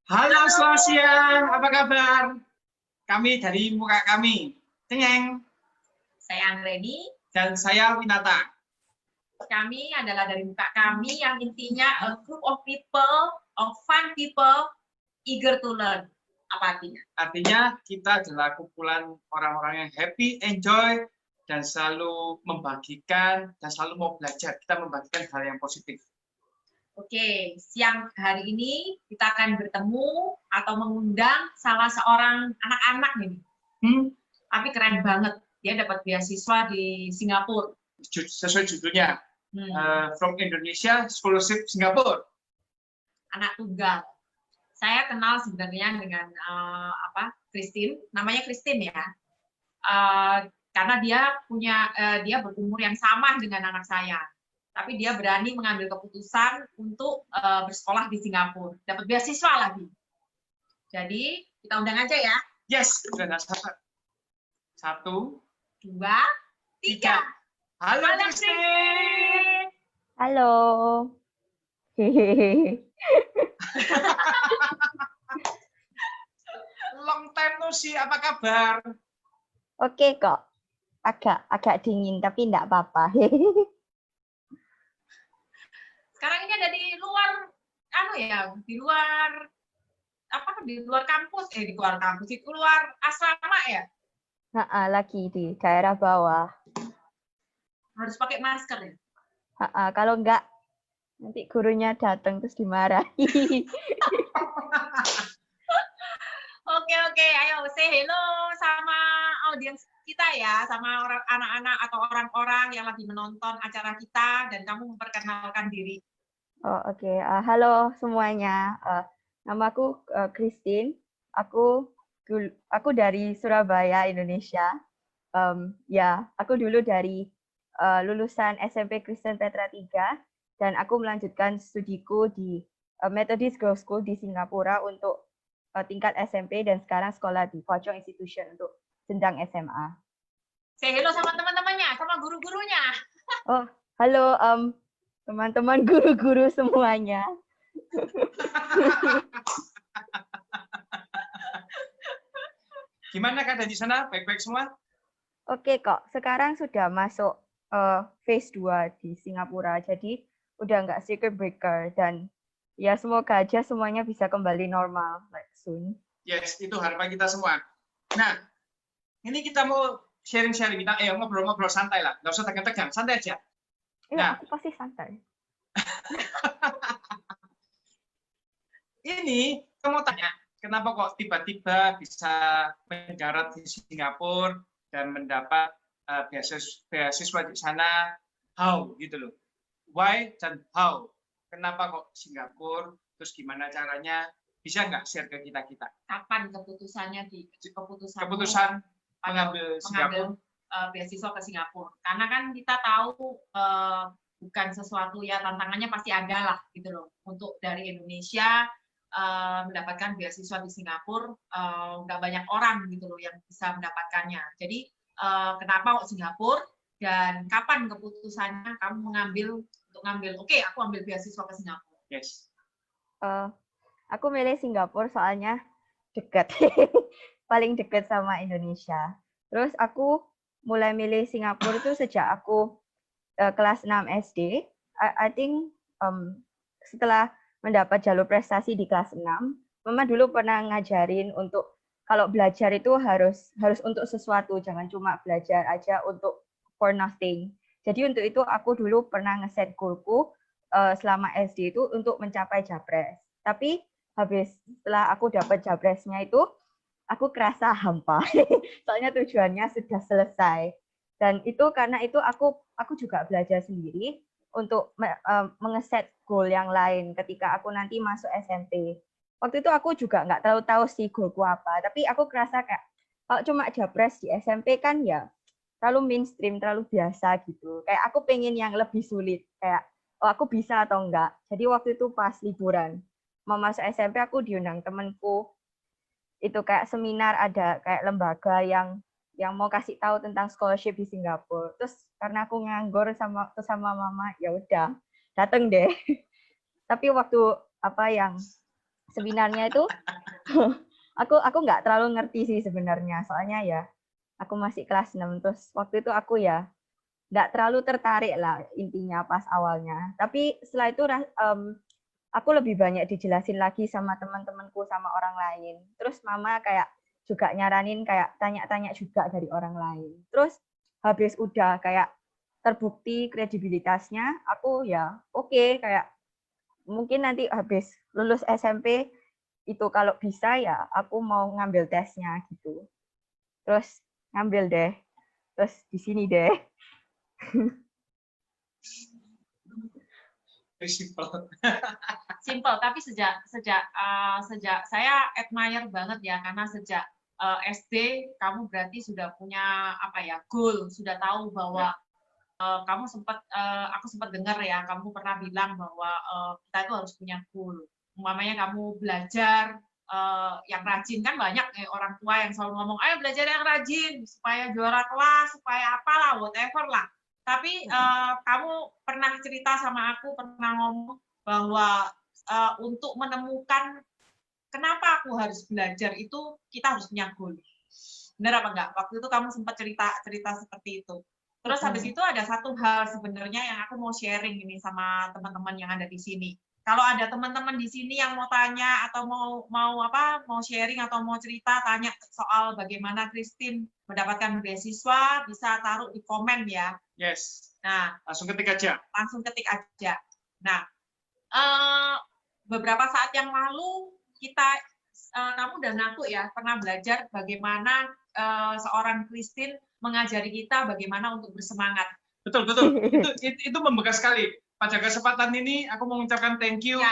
Halo, selamat siang. Apa kabar? Kami dari Muka Kami. Cengeng. Saya Anggreni. Dan saya Winata. Kami adalah dari Muka Kami yang intinya a group of people, of fun people, eager to learn. Apa artinya? Artinya kita adalah kumpulan orang-orang yang happy, enjoy, dan selalu membagikan, dan selalu mau belajar. Kita membagikan hal yang positif. Oke, siang hari ini kita akan bertemu atau mengundang salah seorang anak-anak nih. Tapi keren banget. Dia dapat beasiswa di Singapura. Sesuai judulnya, From Indonesia Scholarship Singapura. Anak tunggal. Saya kenal sebenarnya dengan Christine. Namanya Christine ya. Karena dia berumur yang sama dengan anak saya. Tapi dia berani mengambil keputusan untuk bersekolah di Singapura. Dapat beasiswa lagi. Jadi, kita undang aja ya. Yes, sudah sabar. 1, 2, 3. Halo, Christine. Halo. Hehehe. Long time no see, apa kabar? Oke kok. Agak dingin tapi enggak apa-apa. Sekarang ini ada di luar di luar kampus, di luar asrama ya? Lagi di daerah bawah. Harus pakai masker ya? Kalau enggak nanti gurunya datang terus dimarahi. Oke, ayo say hello sama audiens kita ya, sama anak-anak atau orang-orang yang lagi menonton acara kita, dan kamu memperkenalkan diri. Oke. Halo semuanya. Namaku Christine. Aku dari Surabaya, Indonesia. Aku dulu dari lulusan SMP Kristen Petra 3 dan aku melanjutkan studiku di Methodist Girls School di Singapura untuk tingkat SMP dan sekarang sekolah di Hwa Chong Institution untuk jenjang SMA. Say hello sama teman-temannya, sama guru-gurunya. Oh, halo teman-teman guru-guru semuanya. Gimana keadaan di sana? Baik-baik semua? Oke kok, sekarang sudah masuk phase 2 di Singapura, jadi udah nggak circuit breaker dan ya semoga aja semuanya bisa kembali normal soon. Yes, itu harapan kita semua. Nah, ini kita mau sharing-sharing, kita ngobrol-ngobrol santai lah, nggak usah tegang-tegang, santai aja. Iya, aku pasti santai. Ini, kamu mau tanya, kenapa kok tiba-tiba bisa mendarat di Singapura dan mendapat beasiswa di sana? How, gitu loh. Why dan how? Kenapa kok Singapura? Terus gimana caranya? Bisa nggak share ke kita-kita? Kapan keputusan mengambil Singapura? Beasiswa ke Singapura? Karena kan kita tahu bukan sesuatu ya, tantangannya pasti ada lah gitu loh. Untuk dari Indonesia mendapatkan beasiswa di Singapura, nggak banyak orang gitu loh yang bisa mendapatkannya. Jadi kenapa kok Singapura, dan kapan keputusannya kamu ngambil aku ambil beasiswa ke Singapura? Yes. Aku milih Singapura soalnya dekat, paling dekat sama Indonesia. Terus aku mulai milih Singapura itu sejak aku kelas 6 SD. I think setelah mendapat jalur prestasi di kelas 6, Mama dulu pernah ngajarin untuk kalau belajar itu harus untuk sesuatu, jangan cuma belajar aja untuk for nothing. Jadi untuk itu aku dulu pernah ngeset goalku selama SD itu untuk mencapai Japres. Tapi setelah aku dapat Japresnya itu, aku kerasa hampa. Soalnya tujuannya sudah selesai. Dan itu karena itu aku juga belajar sendiri untuk mengeset goal yang lain ketika aku nanti masuk SMP. Waktu itu aku juga nggak terlalu tahu sih goalku apa, tapi aku kerasa kayak kalau cuma Japres di SMP kan ya terlalu mainstream, terlalu biasa gitu. Kayak aku pengen yang lebih sulit, kayak aku bisa atau enggak. Jadi waktu itu pas liburan mau masuk SMP, aku diundang temenku itu kayak seminar, ada kayak lembaga yang mau kasih tahu tentang scholarship di Singapura. Terus karena aku nganggur sama mama, ya udah dateng deh. Tapi waktu sebenarnya itu aku nggak terlalu ngerti sih sebenarnya, soalnya ya aku masih kelas 6, terus waktu itu aku ya nggak terlalu tertarik lah intinya pas awalnya. Tapi setelah itu aku lebih banyak dijelasin lagi sama teman-temanku sama orang lain. Terus mama kayak juga nyaranin kayak tanya-tanya juga dari orang lain. Terus habis udah kayak terbukti kredibilitasnya, aku ya oke, kayak mungkin nanti habis lulus SMP itu kalau bisa ya aku mau ngambil tesnya gitu. Terus ngambil deh. Terus di sini deh. Very simple. Simple, tapi sejak saya admire banget ya, karena sejak SD kamu berarti sudah punya apa ya, goal, sudah tahu bahwa kamu sempat aku sempat dengar ya, kamu pernah bilang bahwa kita itu harus punya goal. Umpamanya kamu belajar yang rajin, kan banyak orang tua yang selalu ngomong, ayo belajar yang rajin supaya juara kelas, supaya apalah, whatever lah. Tapi kamu pernah cerita sama aku, pernah ngomong bahwa untuk menemukan kenapa aku harus belajar itu kita harus punya goal. Benar apa enggak? Waktu itu kamu sempat cerita seperti itu. Terus habis itu ada satu hal sebenarnya yang aku mau sharing ini sama teman-teman yang ada di sini. Kalau ada teman-teman di sini yang mau tanya atau mau sharing atau mau cerita, tanya soal bagaimana Christine mendapatkan beasiswa, bisa taruh di komen ya. Yes. Nah, langsung ketik aja. Nah, beberapa saat yang lalu kamu dan aku ya pernah belajar bagaimana seorang Christine mengajari kita bagaimana untuk bersemangat. Betul. Itu membekas sekali. Pada kesempatan ini aku mau mengucapkan thank you.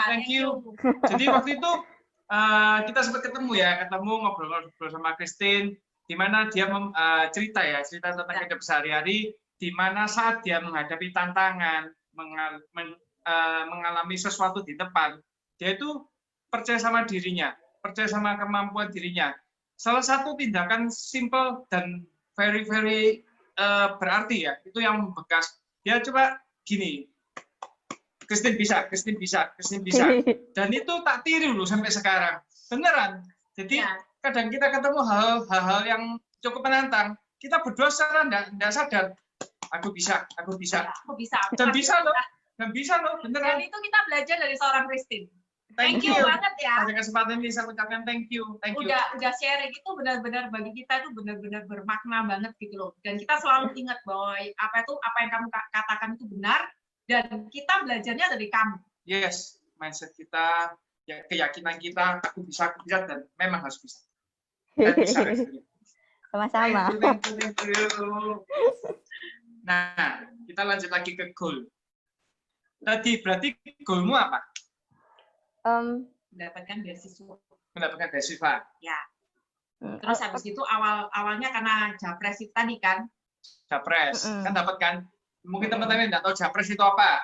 Jadi waktu itu kita sempat ketemu ngobrol-ngobrol sama Christine, di mana dia cerita tentang hidup sehari-hari, di mana saat dia menghadapi tantangan, mengalami sesuatu di depan, dia itu percaya sama dirinya, percaya sama kemampuan dirinya. Salah satu tindakan simple dan very berarti ya, itu yang membekas. Dia coba gini, Christine bisa. Dan itu tak tiru loh sampai sekarang. Beneran. Jadi kadang kita ketemu hal-hal yang cukup menantang, kita berdua secara enggak sadar. Aku bisa. Dan bisa loh, beneran. Dan itu kita belajar dari seorang Christine. Thank you banget ya. Pada kesempatan ini saya ucapkan thank you. Udah sharing itu benar-benar bagi kita itu benar-benar bermakna banget gitu loh. Dan kita selalu ingat bahwa apa yang kamu katakan itu benar, dan kita belajarnya dari kamu. Yes, mindset kita, ya, keyakinan kita, aku bisa, dan memang harus bisa. Dan bisa. Sama-sama. Thank you. Nah, kita lanjut lagi ke goal. Tadi berarti goalmu apa? Mendapatkan beasiswa. Ya. Terus habis itu awalnya karena Japres itu tadi kan? Japres, kan dapat kan? Mungkin teman-teman nggak tahu Japres itu apa?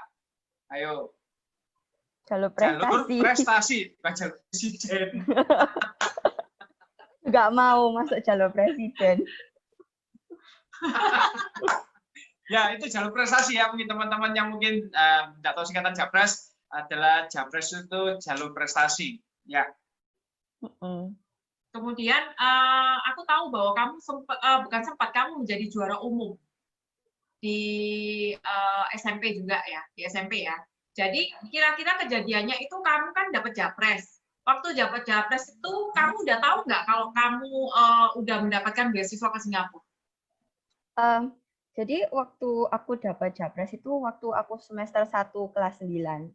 Ayo. Jalur prestasi. Bukan jalur presiden. Nggak mau masuk jalur presiden. Ya, itu jalur prestasi ya. Mungkin teman-teman yang mungkin nggak tahu singkatan Japres, adalah Japres itu jalur prestasi. Ya. Kemudian aku tahu bahwa kamu kamu menjadi juara umum di SMP juga ya, di SMP ya. Jadi kira-kira kejadiannya itu kamu kan dapat Japres. Waktu dapat Japres itu kamu udah tahu nggak kalau kamu udah mendapatkan beasiswa ke Singapura? Jadi waktu aku dapat Japres itu waktu aku semester 1 kelas 9.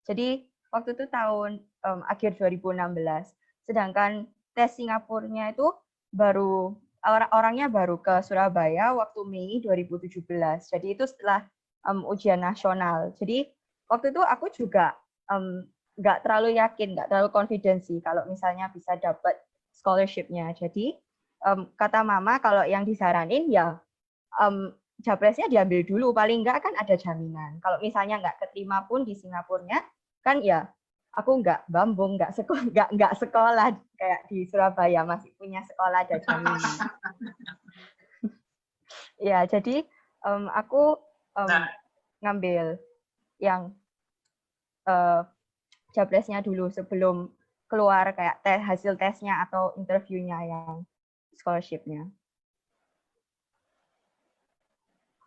Jadi waktu itu tahun akhir 2016. Sedangkan tes Singapurnya itu baru orangnya baru ke Surabaya waktu Mei 2017. Jadi itu setelah ujian nasional. Jadi waktu itu aku juga nggak terlalu yakin, nggak terlalu confidence sih kalau misalnya bisa dapat scholarship-nya. Jadi kata mama kalau yang disaranin ya Japresnya diambil dulu, paling nggak kan ada jaminan. Kalau misalnya nggak keterima pun di Singapurnya, kan ya aku nggak bambung, nggak sekolah kayak di Surabaya, masih punya sekolah, ada jaminan. Ya, jadi aku ngambil yang Japresnya dulu sebelum keluar kayak hasil tesnya atau interviewnya yang scholarship-nya.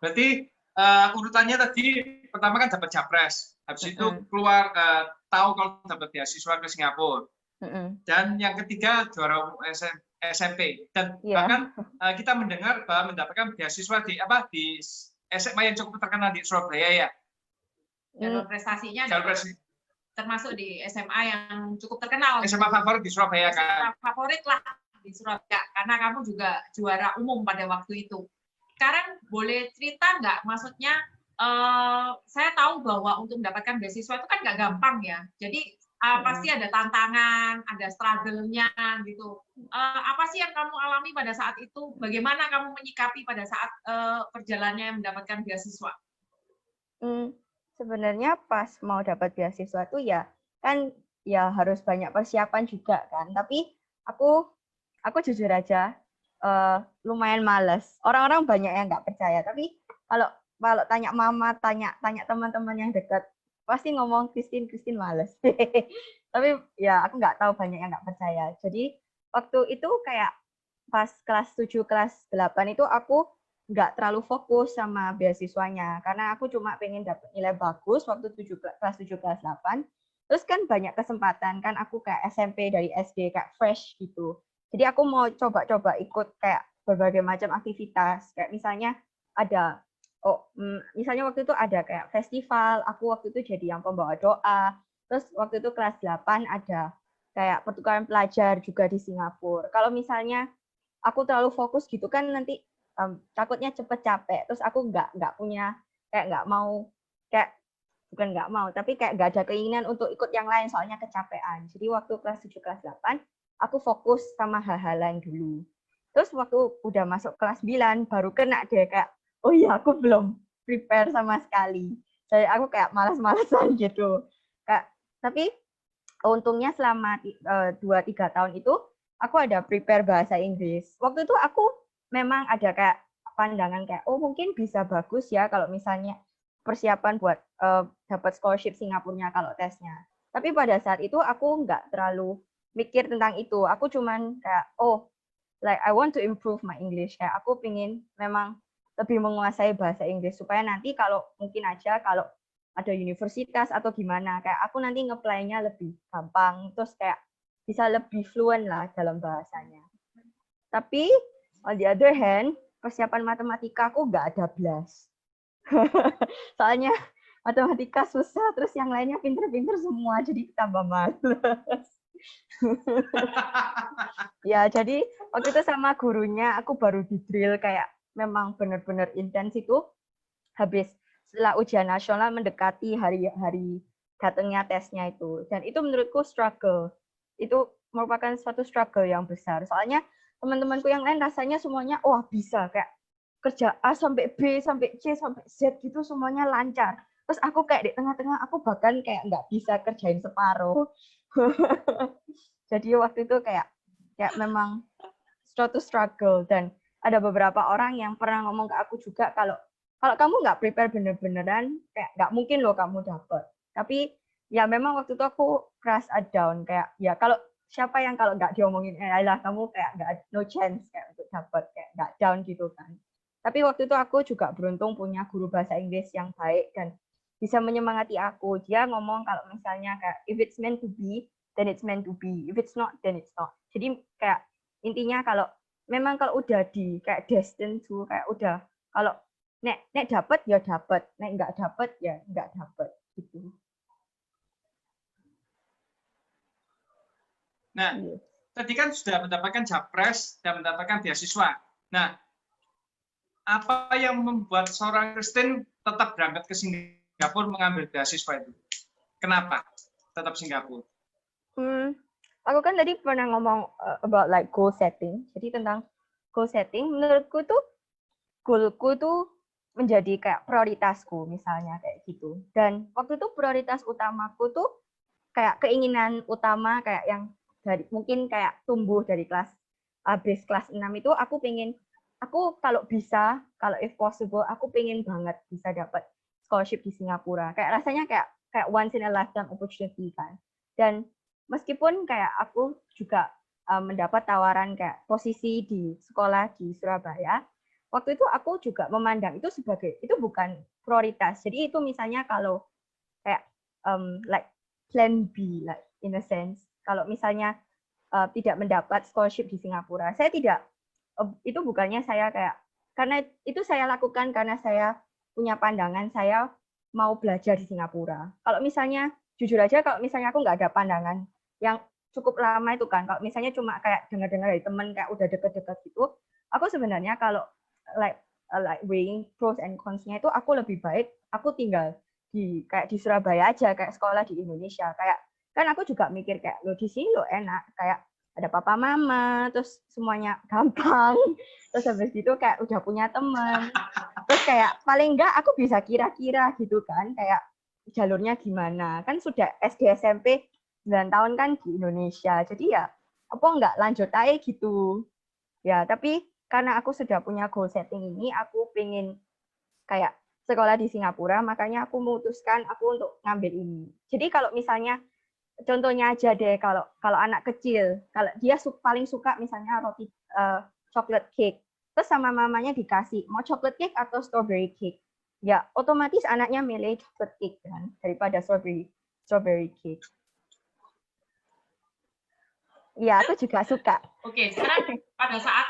Berarti urutannya tadi pertama kan dapat Japres, habis itu Mm-mm. keluar tahu kalau dapat beasiswa ke Singapura, Mm-mm. dan yang ketiga juara umum SMP, dan Iya. bahkan kita mendengar bahwa mendapatkan beasiswa di SMA yang cukup terkenal di Surabaya ya. Jalur prestasinya Jalur adalah prestasi. termasuk di SMA yang cukup terkenal. SMA favorit di Surabaya kan. SMA favorit lah di Surabaya, karena kamu juga juara umum pada waktu itu. Sekarang boleh cerita nggak, maksudnya saya tahu bahwa untuk mendapatkan beasiswa itu kan nggak gampang ya. Jadi pasti ada tantangan, ada struggle-nya gitu. Apa sih yang kamu alami pada saat itu? Bagaimana kamu menyikapi pada saat perjalanannya mendapatkan beasiswa? Sebenarnya pas mau dapat beasiswa tuh ya kan ya harus banyak persiapan juga kan. Tapi aku jujur aja lumayan males. Orang-orang banyak yang nggak percaya. Tapi kalau tanya mama, tanya teman-teman yang dekat, pasti ngomong Christine males. Tapi ya aku nggak tahu, banyak yang nggak percaya. Jadi waktu itu kayak pas kelas 7, kelas 8 itu aku nggak terlalu fokus sama beasiswanya karena aku cuma pengen dapat nilai bagus waktu kelas 7 kelas 8. Terus kan banyak kesempatan kan, aku kayak SMP dari SD kayak fresh gitu. Jadi aku mau coba-coba ikut kayak berbagai macam aktivitas. Kayak misalnya misalnya waktu itu ada kayak festival, aku waktu itu jadi yang pembawa doa. Terus waktu itu kelas 8 ada kayak pertukaran pelajar juga di Singapura. Kalau misalnya aku terlalu fokus gitu kan nanti takutnya cepet capek, terus aku nggak punya, kayak nggak mau, kayak bukan nggak mau, tapi kayak nggak ada keinginan untuk ikut yang lain soalnya kecapean. Jadi waktu kelas 7 kelas 8 aku fokus sama hal-hal lain dulu. Terus waktu udah masuk kelas 9 baru kena deh kayak, oh iya aku belum prepare sama sekali. Jadi aku kayak malas-malasan gitu. Tapi untungnya selama 2-3 tahun itu aku ada prepare bahasa Inggris. Waktu itu aku memang ada kayak pandangan kayak, oh mungkin bisa bagus ya kalau misalnya persiapan buat dapat scholarship Singapurnya kalau tesnya. Tapi pada saat itu aku nggak terlalu mikir tentang itu. Aku cuman kayak, I want to improve my English. Kayak aku pingin memang lebih menguasai bahasa Inggris supaya nanti kalau mungkin aja kalau ada universitas atau gimana, kayak aku nanti nge-apply-nya lebih gampang, terus kayak bisa lebih fluent lah dalam bahasanya. Tapi on the other hand, persiapan matematika aku nggak ada belas. Soalnya matematika susah, terus yang lainnya pinter-pinter semua, jadi tambah males. Ya, jadi waktu itu sama gurunya aku baru di drill kayak memang benar-benar intens itu habis setelah ujian nasional mendekati hari datangnya tesnya itu. Dan itu menurutku struggle. Itu merupakan suatu struggle yang besar. Soalnya teman-temanku yang lain rasanya semuanya wah bisa, kayak kerja A sampai B sampai C sampai Z gitu semuanya lancar. Terus aku kayak di tengah-tengah, aku bahkan kayak nggak bisa kerjain separuh. Jadi waktu itu kayak memang suatu struggle, dan ada beberapa orang yang pernah ngomong ke aku juga kalau kamu nggak prepare bener-beneran, kayak nggak mungkin loh kamu dapet. Tapi ya memang waktu itu aku crush down, kayak ya kalau siapa yang kalau nggak diomongin, lah kamu kayak nggak, no chance kayak untuk dapet, kayak nggak down gitu kan. Tapi waktu itu aku juga beruntung punya guru bahasa Inggris yang baik dan bisa menyemangati aku. Dia ngomong kalau misalnya kayak if it's meant to be, then it's meant to be. If it's not, then it's not. Jadi kayak intinya kalau memang kalau udah di kayak destined to, kayak udah kalau nek dapat ya dapat, nek nggak dapat ya nggak dapat gitu. Nah, tadi kan sudah mendapatkan Japres dan mendapatkan beasiswa. Nah, apa yang membuat seorang Christine tetap berangkat ke Singapura mengambil beasiswa itu? Kenapa tetap Singapura? Aku kan tadi pernah ngomong about like goal setting. Jadi tentang goal setting, menurutku tuh goalku tuh menjadi kayak prioritasku misalnya kayak gitu. Dan waktu itu prioritas utamaku tuh kayak keinginan utama kayak yang dari mungkin kayak tumbuh dari habis kelas 6 itu aku kalau bisa, kalau if possible aku pengen banget bisa dapat scholarship di Singapura. Kayak rasanya kayak once in a lifetime opportunity kan. Dan meskipun kayak aku juga mendapat tawaran kayak posisi di sekolah di Surabaya, waktu itu aku juga memandang itu sebagai itu bukan prioritas. Jadi itu misalnya kalau kayak like plan B, like in a sense, kalau misalnya tidak mendapat scholarship di Singapura, saya tidak, itu bukannya saya kayak, karena itu saya lakukan karena saya punya pandangan saya mau belajar di Singapura. Kalau misalnya, jujur aja kalau misalnya aku nggak ada pandangan yang cukup lama itu kan, kalau misalnya cuma kayak dengar-dengar dari temen kayak udah deket-deket gitu, aku sebenarnya kalau like weighing pros and cons-nya itu aku lebih baik aku tinggal di Surabaya aja, kayak sekolah di Indonesia. Kayak kan aku juga mikir kayak lo di sini lo enak, kayak ada papa mama, terus semuanya gampang, terus habis itu kayak udah punya teman, terus kayak paling enggak aku bisa kira-kira gitu kan, kayak jalurnya gimana, kan sudah SD SMP 9 tahun kan di Indonesia, jadi ya apa enggak lanjut aja gitu ya. Tapi karena aku sudah punya goal setting ini, aku pengen kayak sekolah di Singapura, makanya aku memutuskan aku untuk ngambil ini. Jadi kalau misalnya contohnya aja deh, kalau anak kecil, kalau dia paling suka misalnya roti chocolate cake, terus sama mamanya dikasih mau chocolate cake atau strawberry cake, ya otomatis anaknya milih chocolate cake kan daripada strawberry cake. Ya aku juga suka. Oke, sekarang pada saat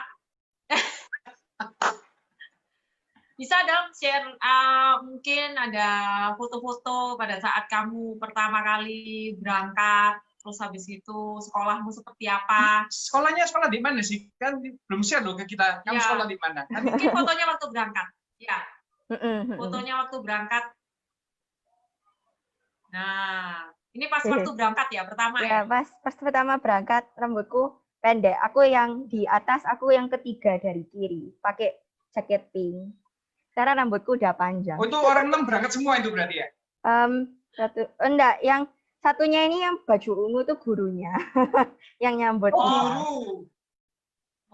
bisa dong share mungkin ada foto-foto pada saat kamu pertama kali berangkat, terus habis itu sekolahmu seperti apa? Sekolahnya sekolah di mana sih? Kan belum share loh ke kita. Kamu Ya. sekolah di mana? Mungkin fotonya waktu berangkat. Ya. Fotonya waktu berangkat. Nah, ini pas waktu berangkat ya pertama ya? Ya, pas pertama berangkat rambutku pendek. Aku yang di atas, aku yang ketiga dari kiri. Pakai jaket pink. Sekarang rambutku udah panjang. Oh, itu orang 6 berangkat semua itu berarti ya? Enggak, yang satunya ini yang baju ungu tuh gurunya. Yang nyambut. Oh, guru.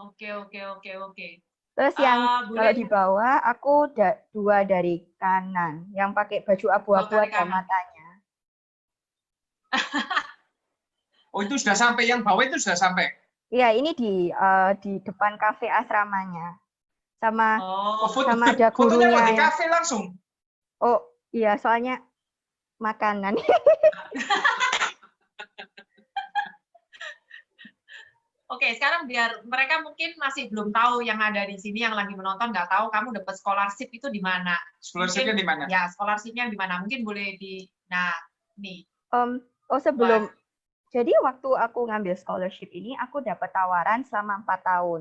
Oke. Terus yang kalau di bawah aku 2 dari kanan, yang pakai baju abu-abu ada matanya. Oh, itu sudah sampai, yang bawah itu sudah sampai? Iya, ini di depan kafe asramanya. Sama ada gurunya. Fotonya di kafe langsung? Oh, iya, soalnya makanan. Oke, sekarang biar mereka mungkin masih belum tahu yang ada di sini, yang lagi menonton nggak tahu kamu dapat scholarship itu di mana. Scholarship-nya di mana? Ya, scholarship-nya di mana? Mungkin boleh nah, nih. Sebelum, jadi waktu aku ngambil scholarship ini, aku dapat tawaran selama 4 tahun.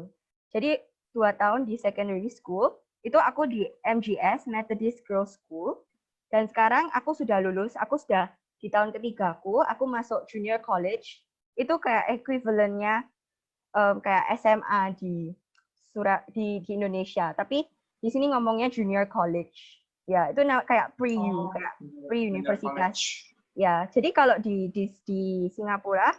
Jadi 2 tahun di secondary school, itu aku di MGS, Methodist Girls School, dan sekarang aku sudah lulus, aku sudah di tahun ketiga aku masuk junior college, itu kayak equivalent-nya kayak SMA di Indonesia, tapi di sini ngomongnya junior college. Ya, itu kayak pre-U, kayak pre-universitas. Ya, jadi kalau di Singapura,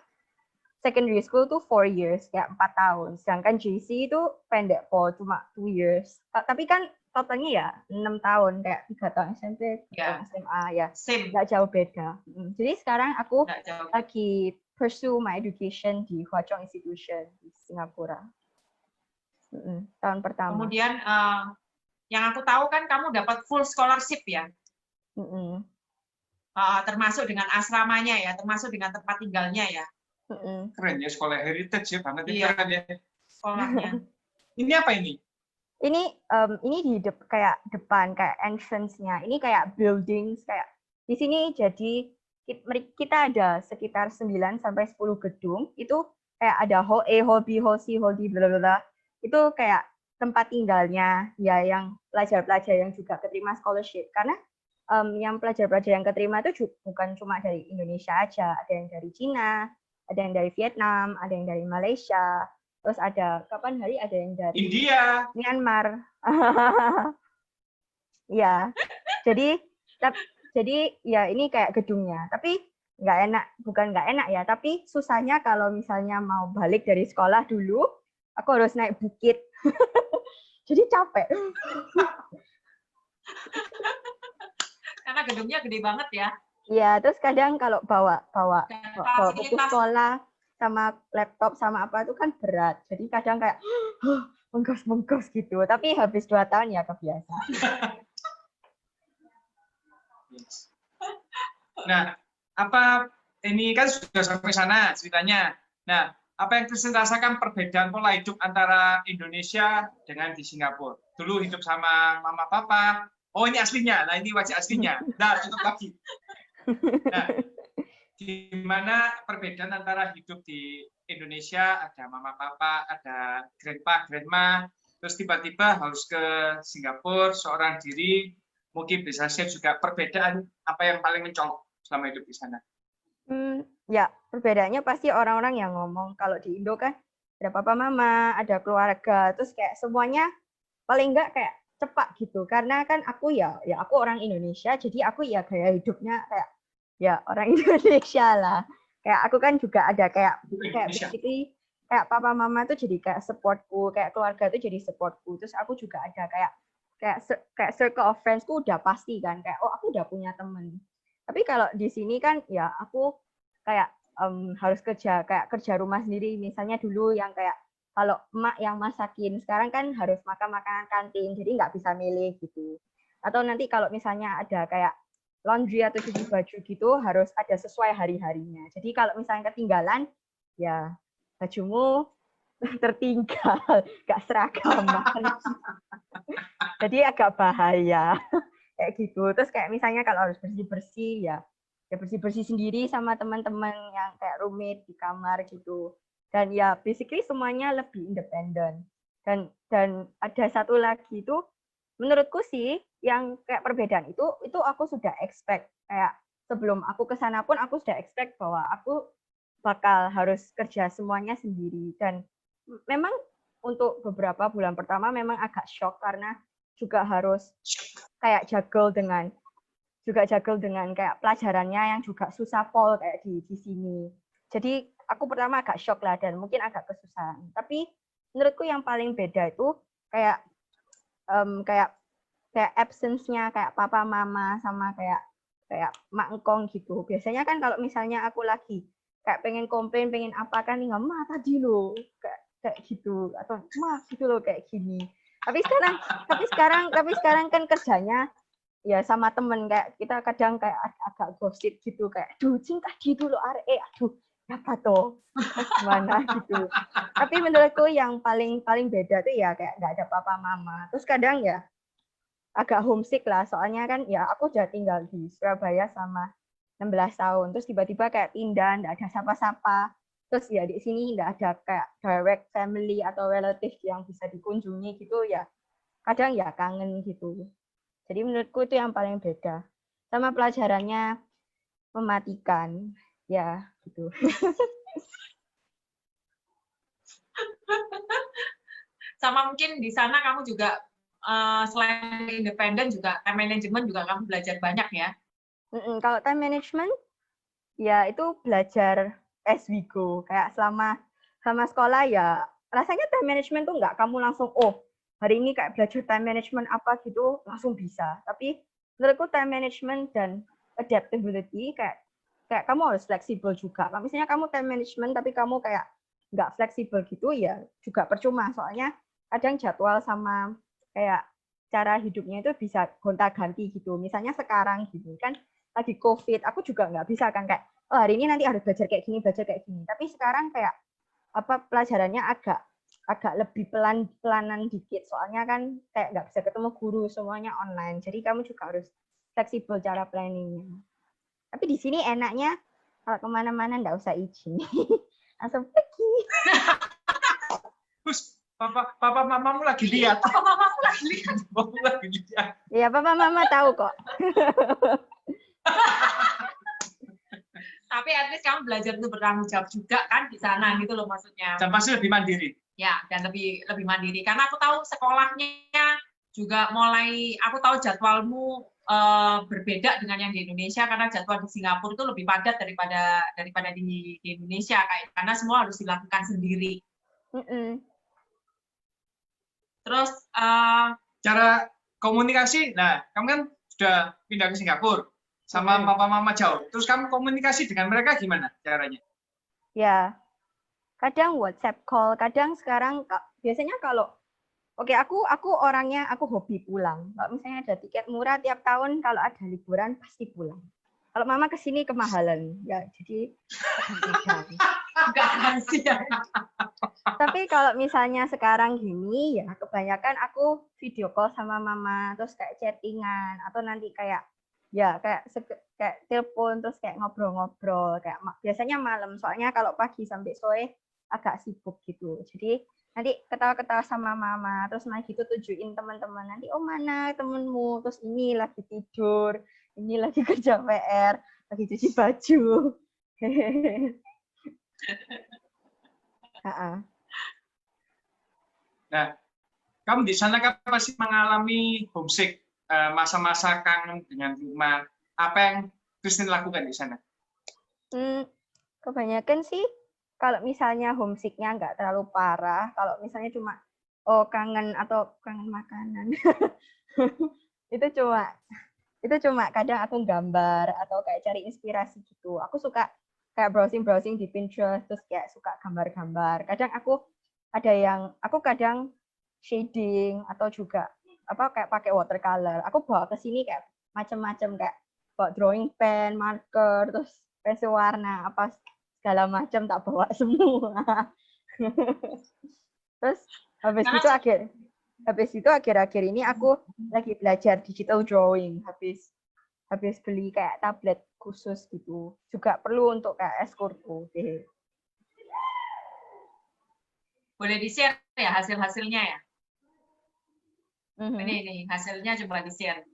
secondary school tuh 4 years, kayak 4 tahun. Sedangkan JC itu pendek cuma 2 years. Tapi kan totalnya ya 6 tahun, kayak 3 tahun SMP, 3 tahun SMA, ya. Nggak jauh beda. Jadi sekarang aku lagi pursue my education di Hwa Chong Institution di Singapura. Tahun pertama. Kemudian yang aku tahu kan kamu dapat full scholarship ya? Termasuk dengan asramanya ya, termasuk dengan tempat tinggalnya ya? Keren ya, sekolah heritage ya, banget ya. Keren ya. Sekolahnya. Ini apa ini? Ini di kayak depan, kayak entrance-nya. Ini kayak buildings, kayak di sini jadi kita ada sekitar 9 sampai 10 gedung, itu kayak ada hall A, hall B, hall C, hall D, bla bla bla. Itu kayak tempat tinggalnya ya yang pelajar-pelajar yang juga keterima scholarship. Karena yang pelajar-pelajar yang keterima itu bukan cuma dari Indonesia aja, ada yang dari Cina, ada yang dari Vietnam, ada yang dari Malaysia, terus ada kapan hari ada yang dari India, Myanmar. Ya, jadi ya ini kayak gedungnya, tapi bukan nggak enak ya, tapi susahnya kalau misalnya mau balik dari sekolah dulu, aku harus naik bukit, jadi capek. Karena gedungnya gede banget ya. Iya, terus kadang kalau bawa Dan buku fasilitas sekolah sama laptop sama apa itu kan berat. Jadi kadang kayak menggos gitu. Tapi habis 2 tahun ya kebiasa. Yes. Nah, apa ini kan sudah sampai sana ceritanya. Nah, apa yang Kristen rasakan perbedaan pola hidup antara Indonesia dengan di Singapura? Dulu hidup sama mama papa. Oh, ini aslinya. Nah, ini wajah aslinya. Nah, tutup lagi. Nah, gimana perbedaan antara hidup di Indonesia, ada mama papa, ada grandpa, grandma, terus tiba-tiba harus ke Singapura, seorang diri, mungkin bisa share juga perbedaan apa yang paling mencolok selama hidup di sana. Ya, perbedaannya pasti orang-orang yang ngomong. Kalau di Indo kan ada papa mama, ada keluarga, terus kayak semuanya paling enggak kayak cepat gitu. Karena kan aku ya aku orang Indonesia, jadi aku ya gaya hidupnya kayak ya orang Indonesia lah. Kayak aku kan juga ada kayak Indonesia. basically kayak papa mama tuh jadi kayak supportku, kayak keluarga tuh jadi supportku. Terus aku juga ada kayak circle of friendsku udah pasti kan, kayak oh aku udah punya temen. Tapi kalau di sini kan ya aku kayak harus kayak kerja rumah sendiri. Misalnya dulu yang kayak kalau emak yang masakin, sekarang kan harus makan makanan kantin, jadi nggak bisa milih gitu. Atau nanti kalau misalnya ada kayak laundry atau cuci baju gitu, harus ada sesuai hari-harinya. Jadi kalau misalnya ketinggalan, ya bajumu tertinggal, nggak seragaman. Jadi agak bahaya kayak gitu. Terus kayak misalnya kalau harus bersih-bersih ya bersih-bersih sendiri sama teman-teman yang kayak roommate di kamar gitu. Dan ya basically semuanya lebih independen. Dan ada satu lagi itu menurutku sih yang kayak perbedaan itu aku sudah expect, kayak sebelum aku ke sana pun aku sudah expect bahwa aku bakal harus kerja semuanya sendiri. Dan memang untuk beberapa bulan pertama memang agak shock karena juga harus kayak juggle dengan kayak pelajarannya yang juga susah pol kayak di sini. Jadi aku pertama agak shock lah dan mungkin agak kesusahan. Tapi menurutku yang paling beda itu kayak kayak absence-nya kayak papa mama sama kayak mak engkong gitu. Biasanya kan kalau misalnya aku lagi kayak pengen komplain, pengen apa kan nih ma tadi loh kayak gitu atau ma gitu loh kayak gini. Tapi sekarang kan kerjanya ya sama temen, kayak kita kadang kayak agak gosip gitu kayak aduh cing tadi dulu aduh apa toh gimana gitu. Tapi menurutku yang paling beda tuh ya kayak nggak ada papa mama. Terus kadang ya agak homesick lah, soalnya kan ya aku udah tinggal di Surabaya sama 16 tahun, terus tiba-tiba kayak pindah, nggak ada siapa-siapa. Terus ya di sini nggak ada kayak direct family atau relative yang bisa dikunjungi gitu ya. Kadang ya kangen gitu. Jadi menurutku itu yang paling beda. Sama pelajarannya mematikan. Ya, gitu. sama mungkin di sana kamu juga selain independen juga time management juga kamu belajar banyak ya. Kalau time management, ya itu belajar as we go. Kayak selama sekolah ya, rasanya time management tuh nggak kamu langsung, oh hari ini kayak belajar time management apa gitu, langsung bisa. Tapi menurutku time management dan adaptability kayak kamu harus fleksibel juga. Kalau misalnya kamu time management tapi kamu kayak nggak fleksibel gitu ya juga percuma. Soalnya kadang jadwal sama kayak cara hidupnya itu bisa gonta-ganti gitu. Misalnya sekarang gitu kan lagi COVID, aku juga nggak bisa kan kayak oh hari ini nanti harus belajar kayak gini. Tapi sekarang kayak apa pelajarannya agak lebih pelanan dikit, soalnya kan kayak nggak bisa ketemu guru, semuanya online. Jadi kamu juga harus fleksibel cara planningnya. Tapi di sini enaknya kalau kemana-mana nggak usah izin, langsung pergi. Terus papa mamamu lagi lihat. Papa mamamu lagi lihat. Mamamu lagi lihat. Iya, papa mama tahu kok. Tapi at least kamu belajar untuk bertanggung jawab juga kan di sana gitu loh maksudnya. Dan pasti lebih mandiri. Ya, dan lebih mandiri. Karena aku tahu sekolahnya juga mulai, aku tahu jadwalmu berbeda dengan yang di Indonesia, karena jadwal di Singapura itu lebih padat daripada di Indonesia, karena semua harus dilakukan sendiri. Terus cara komunikasi, nah kamu kan sudah pindah ke Singapura. sama mama-mama jauh. Terus kamu komunikasi dengan mereka gimana caranya? Ya, kadang WhatsApp call, kadang sekarang biasanya kalau aku orangnya aku hobi pulang. Kalau misalnya ada tiket murah tiap tahun kalau ada liburan pasti pulang. Kalau mama kesini kemahalan, ya jadi kadang-kadang. Garansi ya. Tapi kalau misalnya sekarang gini ya kebanyakan aku video call sama mama terus kayak chattingan atau nanti kayak ya kayak telepon terus kayak ngobrol-ngobrol kayak biasanya malam soalnya kalau pagi sampai sore agak sibuk gitu. Jadi nanti ketawa-ketawa sama mama terus nah gitu tujuin teman-teman nanti oh mana temenmu terus ini lagi tidur ini lagi kerja PR lagi cuci baju. Nah, kamu di sana kan pasti mengalami homesick, masa-masa kangen dengan rumah. Apa yang Christine lakukan di sana? Kebanyakan sih kalau misalnya homesicknya nggak terlalu parah, kalau misalnya cuma kangen atau kangen makanan, itu cuma kadang aku gambar atau kayak cari inspirasi gitu. Aku suka kayak browsing di Pinterest terus kayak suka gambar-gambar. Kadang aku kadang shading atau juga kayak pakai watercolor. Aku bawa ke sini kayak macam-macam kayak bawa drawing pen, marker, terus pensil warna apa segala macam tak bawa semua. Terus habis itu akhir-akhir ini aku lagi belajar digital drawing habis beli kayak tablet khusus gitu. Juga perlu untuk kayak eskurku. Boleh di-share ya hasil-hasilnya ya? Ini hasilnya coba di-share.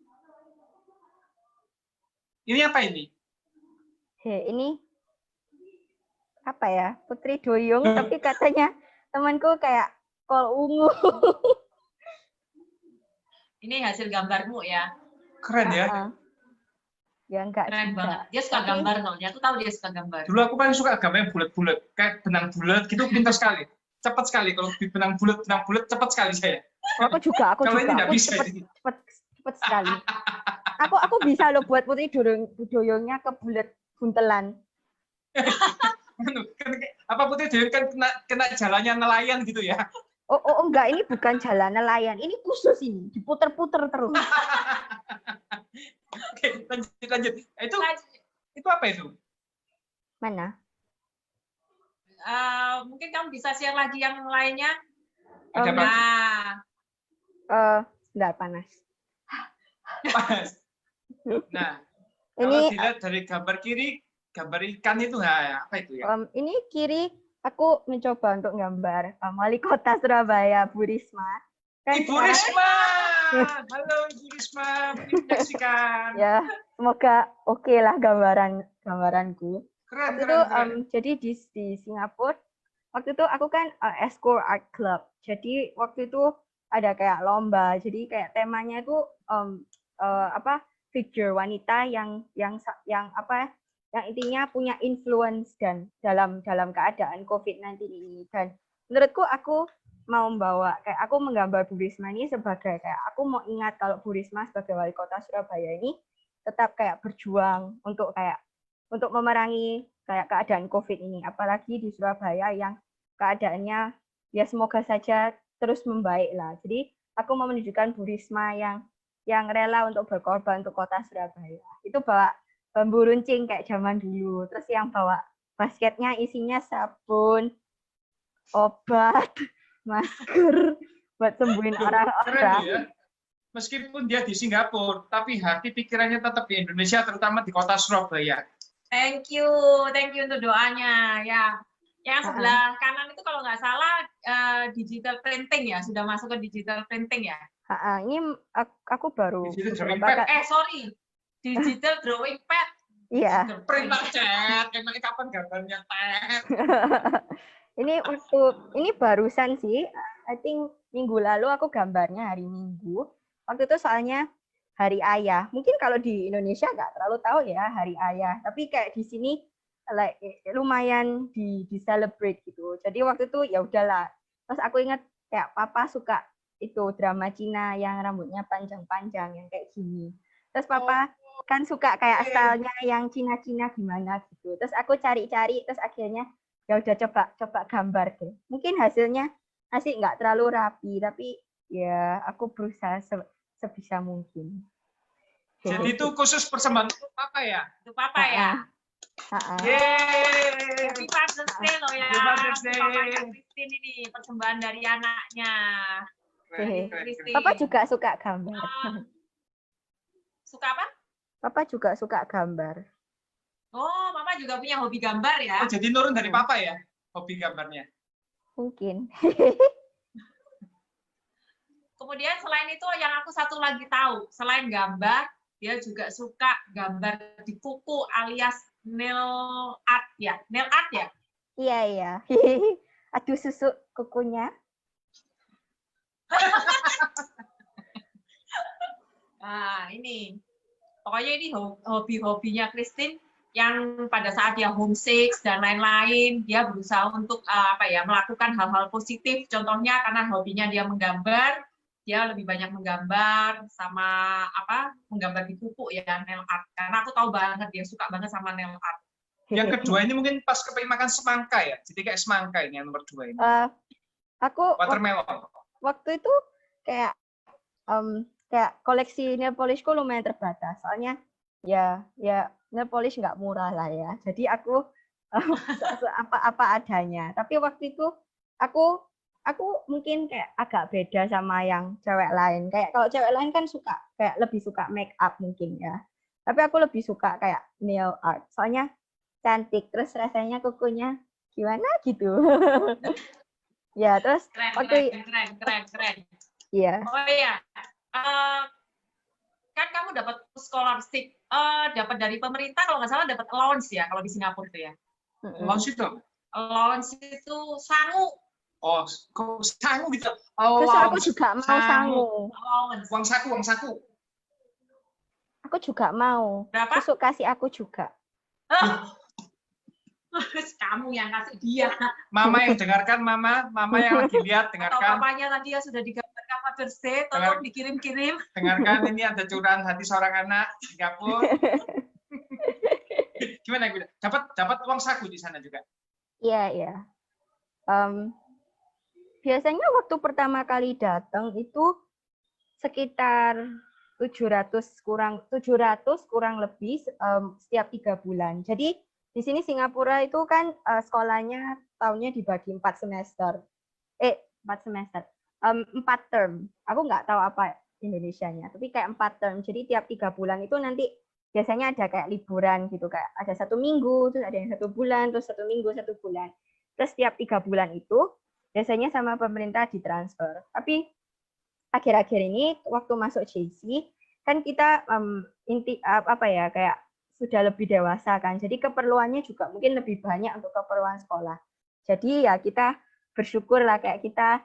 Ini apa ini? Ini apa ya? Putri Doyong, tapi katanya temanku kayak kol ungu. Ini hasil gambarmu ya? Keren ya? Ya enggak keren juga. Banget. Dia suka gambar soalnya. Aku tahu dia suka gambar. Dulu aku paling suka gambar yang bulat-bulat, kayak benang bulat gitu, pintar sekali. Cepat sekali kalau di benang bulat cepat sekali saya. Aku juga. Kalau ini nggak bisa. Cepet sekali. Aku bisa loh buat Putri Doyongnya ke bulat buntelan. Apa Putri Doyong kan kena jalannya nelayan gitu ya? Oh enggak, ini bukan jalan nelayan. Ini khusus ini, diputer-puter terus. Oke, lanjut. Itu apa itu? Mana? Mungkin kamu bisa share lagi yang lainnya. Sebentar, panas. Nah, ini kalau dilihat dari gambar kiri, gambar ikan itu apa itu ya? Ini kiri aku mencoba untuk gambar wali kota Surabaya, Bu Risma. Ibu Risma, halo Ibu Risma, menyaksikan. Ya, semoga oke lah gambaranku. Keren. Jadi di Singapura, waktu itu aku kan Escore Art Club. Jadi waktu itu ada kayak lomba. Jadi kayak temanya itu figure wanita yang intinya punya influence dan dalam keadaan COVID-19 ini. Dan menurutku aku mau aku menggambar Bu Risma ini sebagai kayak aku mau ingat kalau Bu Risma sebagai wali kota Surabaya ini tetap kayak berjuang untuk memerangi kayak keadaan COVID ini, apalagi di Surabaya yang keadaannya ya semoga saja terus membaik lah. Jadi aku mau menunjukkan Bu Risma yang rela untuk berkorban untuk kota Surabaya. Itu bawa bambu runcing kayak zaman dulu. Terus yang bawa basketnya isinya sabun, obat, masker buat sembuhin orang-orang. Ya. Meskipun dia di Singapura, tapi hati pikirannya tetap di Indonesia, terutama di kota Surabaya. Thank you untuk doanya ya. Yang sebelah kanan itu kalau nggak salah digital printing ya, sudah masuk ke digital printing ya. Ini aku baru. Digital drawing pad. Digital drawing pad. Iya. Print chat, emang kapan gambarnya tet? Ini barusan sih. I think minggu lalu aku gambarnya hari Minggu. Waktu itu soalnya Hari Ayah. Mungkin kalau di Indonesia nggak terlalu tahu ya Hari Ayah. Tapi kayak di sini lumayan di celebrate gitu. Jadi waktu itu ya udahlah. Terus aku ingat kayak papa suka itu drama Cina yang rambutnya panjang-panjang yang kayak gini. Terus papa kan suka kayak Oke. stylenya yang Cina-Cina gimana gitu. Terus aku cari-cari, terus akhirnya ya udah coba gambar deh. Mungkin hasilnya masih nggak terlalu rapi, tapi ya aku berusaha sebisa mungkin. Jadi itu khusus persembahan untuk Papa ya? Itu Papa ya. Yeay. Happy Father's Day loh ya. Happy Father's Day. Papanya Christine ini persembahan dari anaknya. Keren, keren, Christine. keren. Papa juga suka gambar. Suka apa? Papa juga suka gambar. Oh, Papa juga punya hobi gambar ya? Oh, jadi nurun dari Papa ya, hobi gambarnya? Mungkin. Kemudian selain itu yang aku satu lagi tahu, selain gambar, dia juga suka gambar di kuku alias nail art ya. Nail art ya? Iya, iya. Aduh susu kukunya. Nah, ini. Pokoknya ini hobi-hobinya Christine yang pada saat dia homesick dan lain-lain, dia berusaha untuk melakukan hal-hal positif. Contohnya karena hobinya dia menggambar, dia lebih banyak menggambar sama menggambar di kuku ya, nail art. Karena aku tahu banget dia suka banget sama nail art. Yang kedua ini mungkin pas kepengen makan semangka ya, jadi kayak semangka ini yang nomor 2 ini. Aku Watermelon. waktu itu kayak kayak koleksi nail polishku lumayan terbatas. Soalnya ya nail polish nggak murah lah ya. Jadi aku apa adanya. Tapi waktu itu aku mungkin kayak agak beda sama yang cewek lain. Kayak kalau cewek lain kan suka kayak lebih suka make up mungkin ya. Tapi aku lebih suka kayak nail art. Soalnya cantik, terus rasanya kukunya gimana gitu. Ya, terus Keren. Iya. Oh iya, kan kamu dapat scholarship, dapat dari pemerintah kalau nggak salah dapat allowance ya kalau di Singapura itu ya. Allowance itu? Allowance itu sangu. Oh, kok sangu gitu? Terus aku juga mau sangu. Allowance. Uang saku. Aku juga mau. Berapa? Terus kasih aku juga. Kamu yang kasih dia. Mama yang dengarkan, mama yang lagi lihat, Atau dengarkan. papanya tadi ya sudah digambarkan Father's Day, tolong dikirim-kirim. Dengarkan, ini ada curahan hati seorang anak Singapura. Gimana? Dapat uang saku di sana juga? Iya. Biasanya waktu pertama kali datang itu sekitar 700 kurang lebih setiap 3 bulan. Jadi di sini Singapura itu kan sekolahnya tahunnya dibagi 4 semester. 4 semester. 4 term. Aku nggak tahu apa Indonesianya, tapi kayak 4 term. Jadi tiap 3 bulan itu nanti biasanya ada kayak liburan gitu, kayak ada 1 minggu, terus ada yang 1 bulan, terus 1 minggu, 1 bulan. Terus tiap 3 bulan itu biasanya sama pemerintah ditransfer. Tapi akhir-akhir ini waktu masuk JC kan kita kayak sudah lebih dewasa kan. Jadi keperluannya juga mungkin lebih banyak untuk keperluan sekolah. Jadi ya kita bersyukur lah kayak kita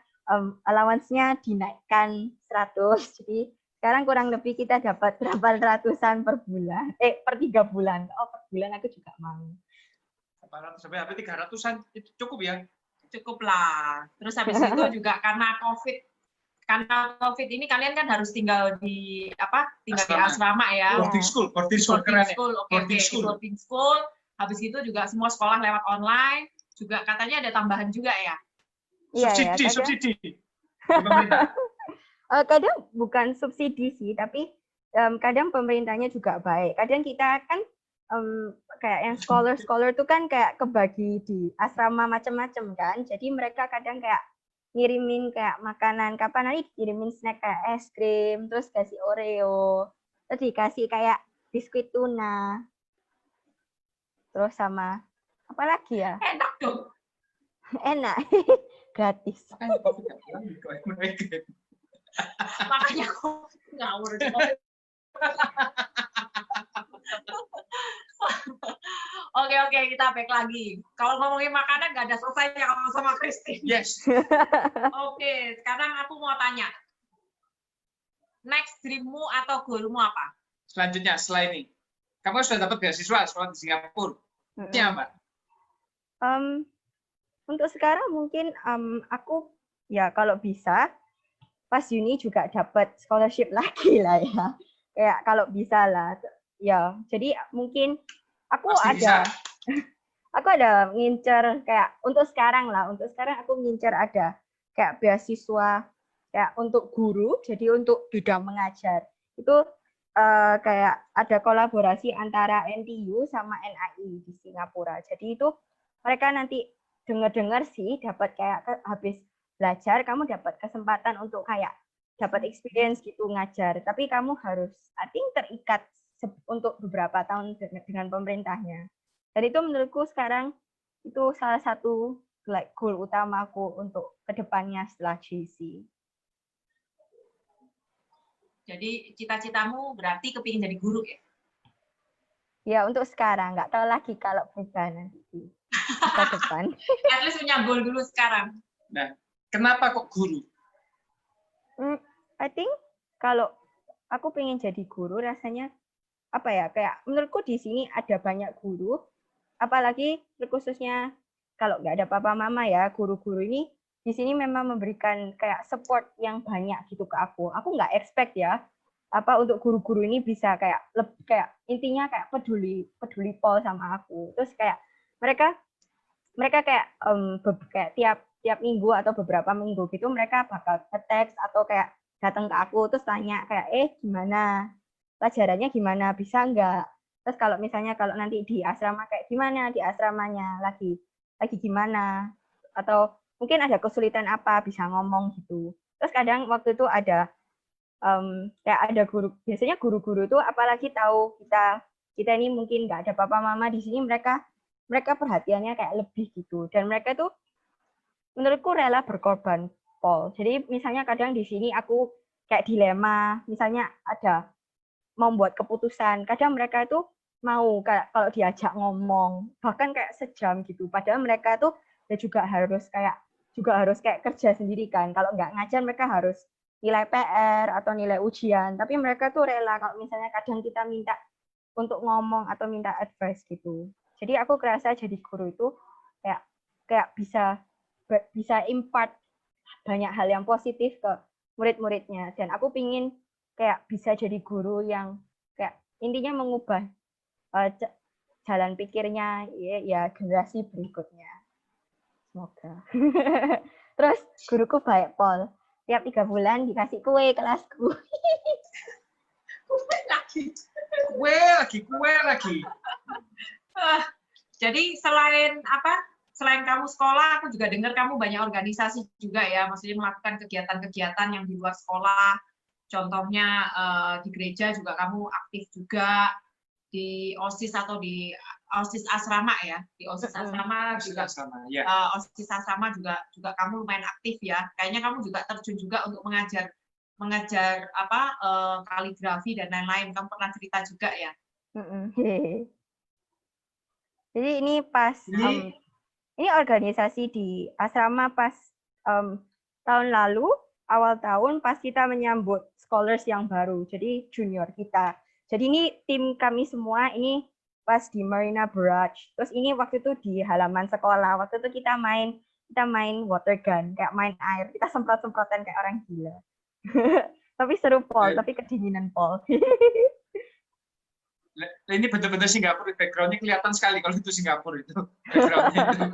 allowance-nya dinaikkan 100. Jadi sekarang kurang lebih kita dapat berapa ratusan per bulan. Per 3 bulan. Oh, per bulan aku juga mau. 400 sampai 300-an itu cukup ya? Cukup lah. Terus habis itu juga karena COVID ini kalian kan harus tinggal di di asrama ya. Boarding school keren ya. Boarding school. Habis itu juga semua sekolah lewat online. Juga katanya ada tambahan juga ya. Subsidi. Pemerintah. Kadang bukan subsidi sih, tapi kadang pemerintahnya juga baik. Kadang kita kan kayak yang scholar itu kan kayak kebagi di asrama macam-macam kan. Jadi mereka kadang kayak ngirimin kayak makanan, kapan nanti kirimin snack kayak es krim, terus kasih Oreo, terus dikasih kayak biskuit tuna, terus sama apa lagi ya? Enak dong. Enak, gratis. Makanya aku ngawur. Oke, kita back lagi. Kalau ngomongin makanan nggak ada selesainya kalau sama Christine. Yes. Oke, sekarang aku mau tanya. Next dream-mu atau goal-mu apa? Selanjutnya, setelah ini. Kamu sudah dapat beasiswa sekolah di Singapura. Ini apa? Untuk sekarang mungkin aku ya kalau bisa pas uni juga dapat scholarship lagi lah ya. Kayak kalau bisa lah. ya, jadi mungkin aku Pasti bisa. aku ada ngincer kayak untuk sekarang aku ngincer ada kayak beasiswa kayak untuk guru, jadi untuk bidang mengajar. Itu kayak ada kolaborasi antara NTU sama NII di Singapura. Jadi itu mereka nanti dengar-dengar sih dapat kayak habis belajar kamu dapat kesempatan untuk kayak dapat experience gitu ngajar. Tapi kamu harus I think terikat untuk beberapa tahun dengan pemerintahnya. Dan itu menurutku sekarang itu salah satu like goal utamaku untuk kedepannya setelah JC. Jadi cita-citamu berarti kepingin jadi guru ya? Ya untuk sekarang, nggak tahu lagi kalau berubah nanti di masa depan. At least punya goal dulu sekarang. Nah, kenapa kok guru? I think kalau aku pengen jadi guru rasanya apa ya, kayak menurutku di sini ada banyak guru, apalagi khususnya kalau nggak ada papa mama ya, guru-guru ini di sini memang memberikan kayak support yang banyak gitu ke aku. Aku nggak expect ya apa untuk guru-guru ini bisa kayak intinya kayak peduli pol sama aku. Terus kayak mereka kayak tiap minggu atau beberapa minggu gitu mereka bakal nge-text atau kayak datang ke aku terus tanya kayak gimana pelajarannya, gimana, bisa nggak, terus kalau misalnya kalau nanti di asrama kayak gimana, di asramanya lagi gimana, atau mungkin ada kesulitan apa, bisa ngomong gitu. Terus kadang waktu itu ada kayak ada guru, biasanya guru-guru itu apalagi tahu kita ini mungkin nggak ada papa mama di sini, mereka perhatiannya kayak lebih gitu, dan mereka tuh menurutku rela berkorban, Paul. Jadi misalnya kadang di sini aku kayak dilema, misalnya ada mau buat keputusan, kadang mereka itu mau kayak kalau diajak ngomong bahkan kayak sejam gitu, padahal mereka tuh ya juga harus kayak kerja sendiri kan, kalau nggak ngajar mereka harus nilai PR atau nilai ujian, tapi mereka tuh rela kalau misalnya kadang kita minta untuk ngomong atau minta advice gitu. Jadi aku kerasa jadi guru itu kayak bisa impart banyak hal yang positif ke murid-muridnya, dan aku pingin kayak bisa jadi guru yang kayak intinya mengubah jalan pikirnya ya generasi berikutnya. Semoga. Terus guruku baik, Paul. Tiap 3 bulan dikasih kue kelasku. Kue lagi. Jadi selain kamu sekolah, aku juga dengar kamu banyak organisasi juga ya, maksudnya melakukan kegiatan-kegiatan yang di luar sekolah. Contohnya di gereja juga kamu aktif juga, di OSIS atau di OSIS asrama ya, di OSIS asrama juga. OSIS asrama juga kamu lumayan aktif ya. Kayaknya kamu juga terjun juga untuk mengajar kaligrafi dan lain-lain. Kamu pernah cerita juga ya. Jadi ini pas ini organisasi di asrama pas tahun lalu, awal tahun pas kita menyambut scholars yang baru, jadi junior kita. Jadi ini tim kami semua ini pas di Marina Barrage. Terus ini waktu itu di halaman sekolah. Waktu itu kita main water gun, kayak main air. Kita semprot-semprotan kayak orang gila. Tapi seru, Paul, tapi kedinginan, Paul. Ini betul-betul Singapura, background-nya kelihatan sekali kalau itu Singapura itu. Background-nya itu.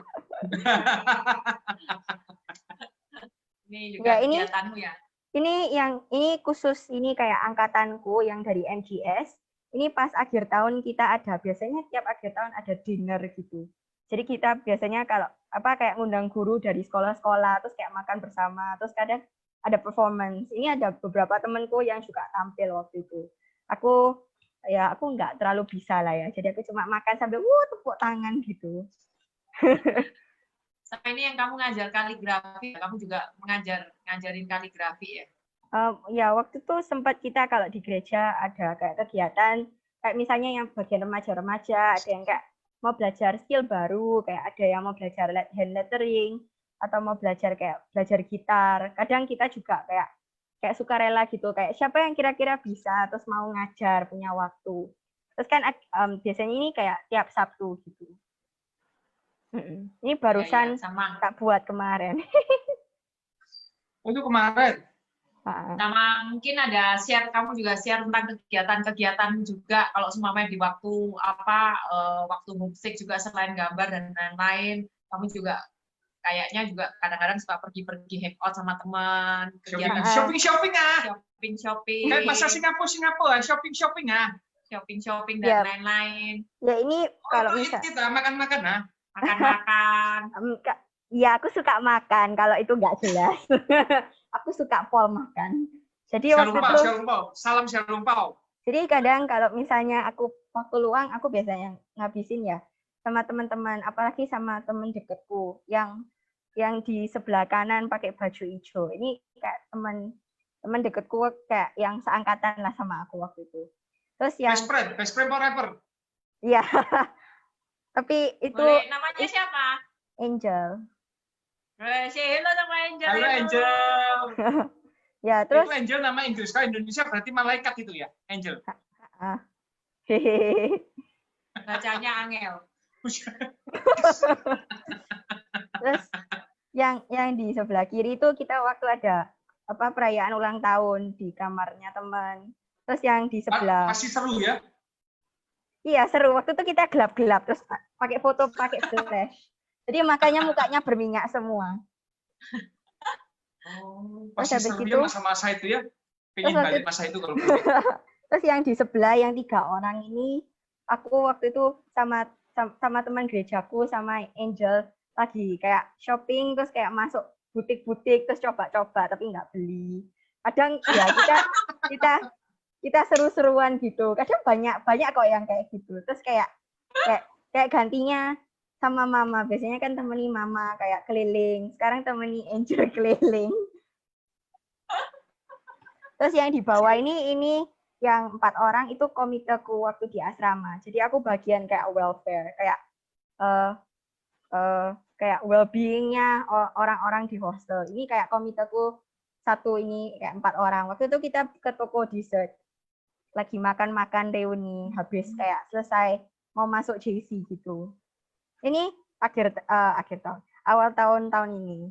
Ini juga kegiatanmu ya. Ini khusus ini kayak angkatanku yang dari MGS. Ini pas akhir tahun kita ada, biasanya tiap akhir tahun ada dinner gitu. Jadi kita biasanya kalau kayak ngundang guru dari sekolah-sekolah, terus kayak makan bersama, terus kadang ada performance. Ini ada beberapa temanku yang juga tampil waktu itu. Aku nggak terlalu bisa lah ya, jadi aku cuma makan sambil tepuk tangan gitu. Sama ini yang kamu ngajar kaligrafi, kamu juga ngajarin kaligrafi ya? Ya waktu itu sempat kita kalau di gereja ada kayak kegiatan, kayak misalnya yang bagian remaja-remaja, ada yang kayak mau belajar skill baru, kayak ada yang mau belajar hand lettering, atau mau belajar gitar. Kadang kita juga kayak sukarela gitu, kayak siapa yang kira-kira bisa, terus mau ngajar, punya waktu. Terus kan biasanya ini kayak tiap Sabtu gitu. Ini barusan tak buat kemarin. Itu kemarin? Sama mungkin ada share, kamu juga share tentang kegiatan-kegiatan juga kalau semuanya di waktu waktu musik juga selain gambar dan lain-lain, kamu juga kayaknya juga kadang-kadang suka pergi-pergi hangout sama teman, kegiatan shopping shopping, bahasa Singapura shopping dan Ya, lain-lain. ya ini kalau itu misal kita makan-makan makan. ya aku suka makan kalau itu nggak jelas. Aku suka pol makan. Jadi waktu itu salam xiaolongbao. Jadi kadang kalau misalnya aku waktu luang, aku biasanya ngabisin ya sama teman-teman, apalagi sama teman deketku yang di sebelah kanan pakai baju hijau. Ini kayak teman deketku kayak yang seangkatan lah sama aku waktu itu. Terus yang best friend forever. Iya. Tapi itu boleh, namanya siapa? Angel. Say hello sama Angel. Halo Angel. Ya, terus itu Angel nama Inggris, kalau Indonesia berarti malaikat itu ya, Angel. Bacanya Angel. Terus yang di sebelah kiri itu kita waktu ada perayaan ulang tahun di kamarnya teman. Terus yang di sebelah pasti seru ya. Iya, seru. Waktu itu kita gelap-gelap terus pakai foto pakai flash. Jadi makanya mukanya berminyak semua. Pasti serunya masa-masa itu ya. Pengen balik masa itu kalau boleh. Terus yang di sebelah yang 3 orang ini, aku waktu itu sama teman gerejaku sama Angel lagi kayak shopping, terus kayak masuk butik-butik terus coba-coba tapi nggak beli. Kadang ya kita seru-seruan gitu. Kadang banyak kok yang kayak gitu. Terus kayak gantinya sama mama. Biasanya kan temani mama kayak keliling. Sekarang temani Angel keliling. Terus yang di bawah ini yang 4 orang itu komiteku waktu di asrama. Jadi aku bagian kayak welfare, kayak well-being-nya orang-orang di hostel. Ini kayak komiteku satu ini kayak 4 orang. Waktu itu kita ke toko dessert. Lagi makan-makan reuni, habis kayak selesai mau masuk JC gitu. Ini akhir tahun, awal tahun ini.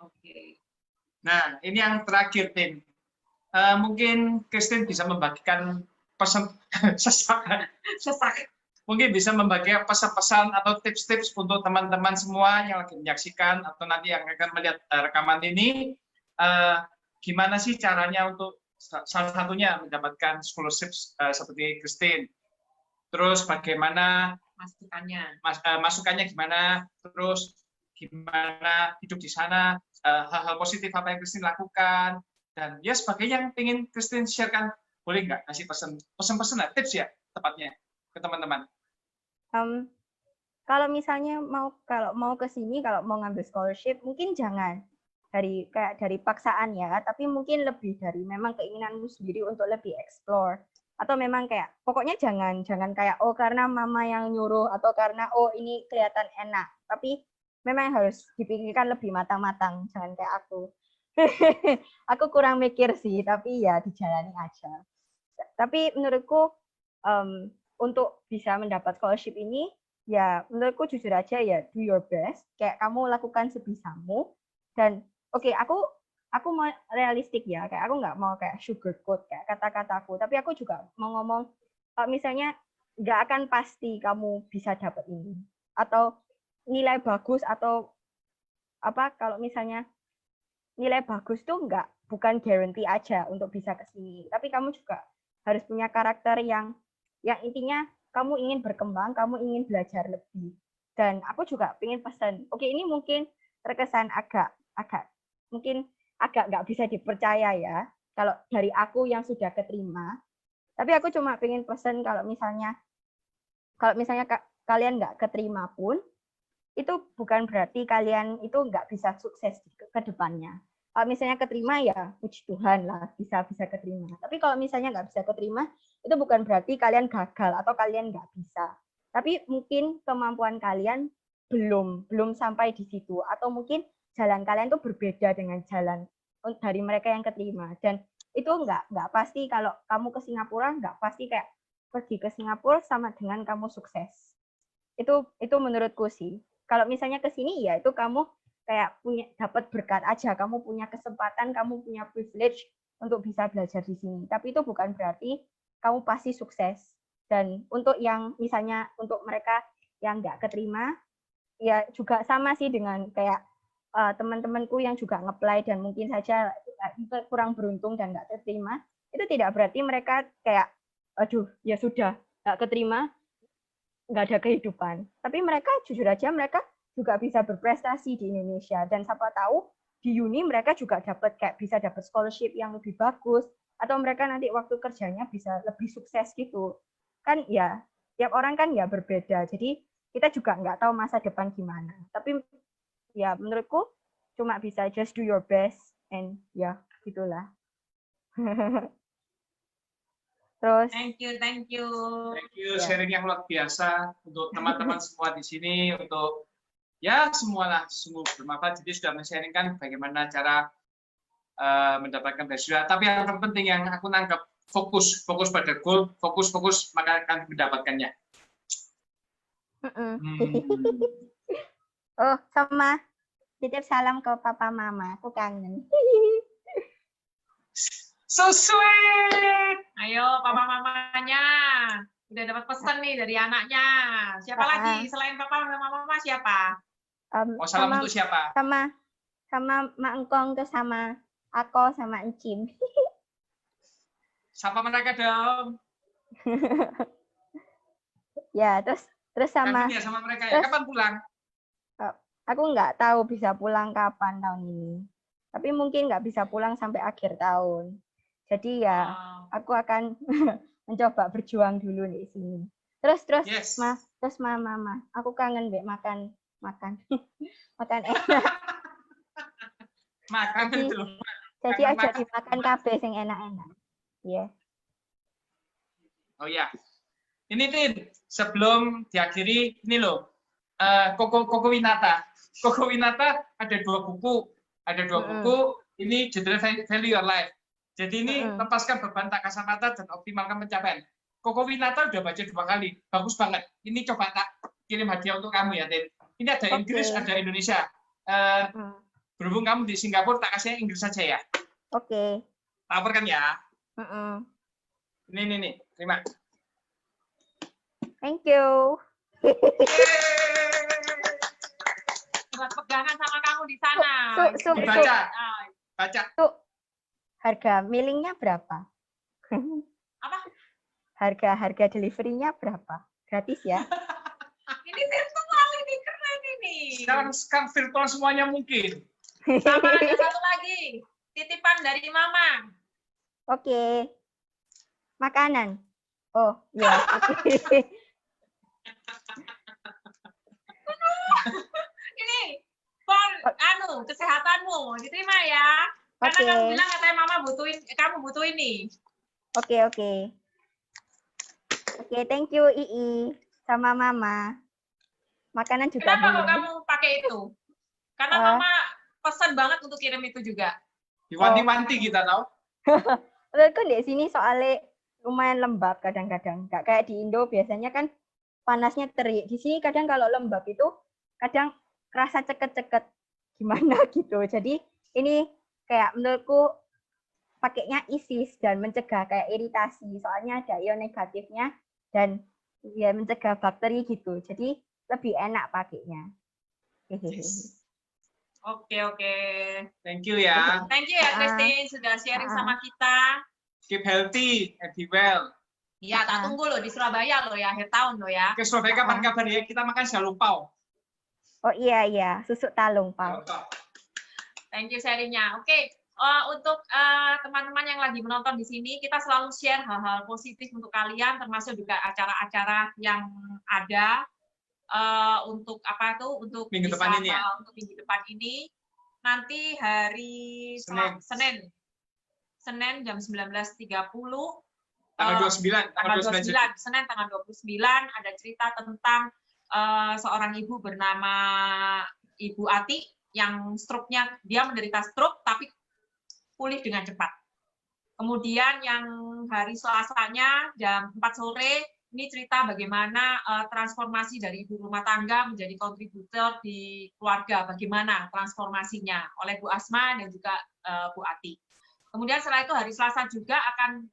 Oke. Nah, ini yang terakhir, Tim. Mungkin Christine bisa membagikan pesan mungkin bisa membagikan pesan-pesan atau tips-tips untuk teman-teman semua yang lagi menyaksikan atau nanti yang akan melihat rekaman ini. Gimana sih caranya untuk salah satunya mendapatkan scholarship seperti Christine. Terus bagaimana masukannya gimana, terus gimana hidup di sana, hal-hal positif apa yang Christine lakukan, dan ya sebagainya yang ingin Christine sharekan. Boleh nggak kasih pesan-pesan tips ya tepatnya ke teman-teman? Kalau misalnya kalau mau ke sini, kalau mau ngambil scholarship, mungkin jangan dari paksaan ya, tapi mungkin lebih dari memang keinginanmu sendiri untuk lebih explore, atau memang kayak pokoknya jangan kayak karena mama yang nyuruh atau karena ini kelihatan enak, tapi memang harus dipikirkan lebih matang-matang, jangan kayak aku. Aku kurang mikir sih, tapi ya dijalani aja. Tapi menurutku untuk bisa mendapat scholarship ini, ya menurutku jujur aja ya do your best, kayak kamu lakukan sebisamu. Dan oke, aku mau realistik ya, kayak aku nggak mau kayak sugarcoat kayak kata-kataku, tapi aku juga mau ngomong misalnya nggak akan pasti kamu bisa dapat ini, atau nilai bagus atau kalau misalnya nilai bagus tuh bukan guarantee aja untuk bisa ke sini, tapi kamu juga harus punya karakter yang intinya kamu ingin berkembang, kamu ingin belajar lebih. Dan aku juga ingin pesan, oke ini mungkin terkesan agak mungkin agak nggak bisa dipercaya ya, kalau dari aku yang sudah keterima. Tapi aku cuma pengen pesan kalau misalnya kalian nggak keterima pun, itu bukan berarti kalian itu nggak bisa sukses ke depannya. Kalau misalnya keterima ya puji Tuhan lah, bisa keterima. Tapi kalau misalnya nggak bisa keterima, itu bukan berarti kalian gagal atau kalian nggak bisa. Tapi mungkin kemampuan kalian belum sampai di situ, atau mungkin jalan kalian tuh berbeda dengan jalan dari mereka yang keterima. Dan itu nggak pasti kalau kamu ke Singapura, nggak pasti kayak pergi ke Singapura sama dengan kamu sukses. Itu menurutku sih. Kalau misalnya ke sini ya itu kamu kayak punya dapat berkat aja, kamu punya kesempatan, kamu punya privilege untuk bisa belajar di sini. Tapi itu bukan berarti kamu pasti sukses. Dan untuk yang misalnya untuk mereka yang nggak keterima, ya juga sama sih dengan kayak teman-temanku yang juga nge-apply dan mungkin saja kurang beruntung dan nggak keterima. Itu tidak berarti mereka kayak, aduh ya sudah, nggak keterima, nggak ada kehidupan. Tapi mereka jujur aja mereka juga bisa berprestasi di Indonesia, dan siapa tahu di uni mereka juga dapat kayak bisa dapat scholarship yang lebih bagus, atau mereka nanti waktu kerjanya bisa lebih sukses gitu kan. Ya tiap orang kan ya berbeda, jadi kita juga nggak tahu masa depan gimana. Tapi ya menurutku cuma bisa just do your best and ya gitulah. Terus Thank you. Thank you, Ya. sharing yang luar biasa untuk teman-teman semua di sini, untuk ya semualah, sungguh bermanfaat. Jadi sudah men-sharingkan bagaimana cara mendapatkan beasiswa. Tapi yang terpenting yang aku nangkep, fokus pada goal, fokus maka akan mendapatkannya. Oh, sama titip salam ke papa mama, aku kangen. So sweet. Ayo, papa mamanya. Udah dapat pesan nih dari anaknya. Siapa lagi selain papa mama siapa? Mau salam untuk siapa? Sama Mak Engkong, ke sama aku sama Encim. Sapa mereka dong. Ya, terus sama Kangen ya sama mereka ya. Kapan pulang? aku nggak tahu bisa pulang kapan tahun ini. Tapi mungkin nggak bisa pulang sampai akhir tahun. Jadi ya aku akan mencoba berjuang dulu di sini. Terus Yes. terus mama, aku kangen Mbak makan makan enak. Makan itu loh. Jadi aja dimakan kabeh sing enak-enak. Iya. Oh ya. Ini Tin, sebelum diakhiri ini loh. Koko Winata. Koko Winata ada dua buku. Ini judulnya Value Your Life. Jadi ini lepaskan beban tak kasat-mata dan optimalkan pencapaian. Koko Winata udah baca 2 kali. Bagus banget. Ini coba tak kirim hadiah untuk kamu ya, Tin. Ini ada Inggris, ada Indonesia. Berhubung kamu di Singapura, tak kasih Inggris saja ya. Oke. Laporkan ya. Ini, terima. Thank you. Buat pegangan sama kamu di sana. Baca. Harga mailingnya berapa? Apa? Harga deliverynya berapa? Gratis ya? Ini virtual, ini keren ini. Sekarang virtual semuanya mungkin. Sama ada satu lagi, titipan dari Mama. Oke. Makanan. Oh, ya. Ini, kesehatanmu, diterima ya. Karena kamu bilang katanya Mama kamu butuh ini. Oke. Oke, thank you Ii sama Mama. Makanan juga. Kenapa kok kamu pakai itu? Karena Mama pesan banget untuk kirim itu juga. Diwanti-wanti kita tahu. Menurutku di sini soalnya lumayan lembab kadang-kadang. Nggak kayak di Indo biasanya kan panasnya terik. Di sini kadang kalau lembab itu kadang kerasa ceket-ceket gimana gitu. Jadi ini kayak menurutku pakainya isis dan mencegah kayak iritasi. Soalnya ada ion negatifnya dan ya mencegah bakteri gitu. Jadi lebih enak pakainya. Oke. Thank you ya. Thank you ya Christine sudah sharing sama kita. Keep healthy and be well. Iya, tak tunggu loh di Surabaya loh ya, akhir tahun loh ya. Ke Surabaya kapan kabar ya? Kita makan jalupau. Oh iya, susuk talung, Pau. Thank you sharingnya. Oke, untuk teman-teman yang lagi menonton di sini, kita selalu share hal-hal positif untuk kalian, termasuk juga acara-acara yang ada untuk apa tuh? Untuk minggu depan ini ya? Untuk minggu depan ini. Nanti hari Senin jam 19.30. Tanggal 29. Senin tanggal 29 ada cerita tentang seorang ibu bernama Ibu Ati yang stroke-nya, dia menderita stroke tapi pulih dengan cepat. Kemudian yang hari Selasanya jam 4 sore Ini cerita bagaimana transformasi dari ibu rumah tangga menjadi kontributor di keluarga, bagaimana transformasinya oleh Bu Asma dan juga Bu Ati. Kemudian setelah itu hari Selasa juga akan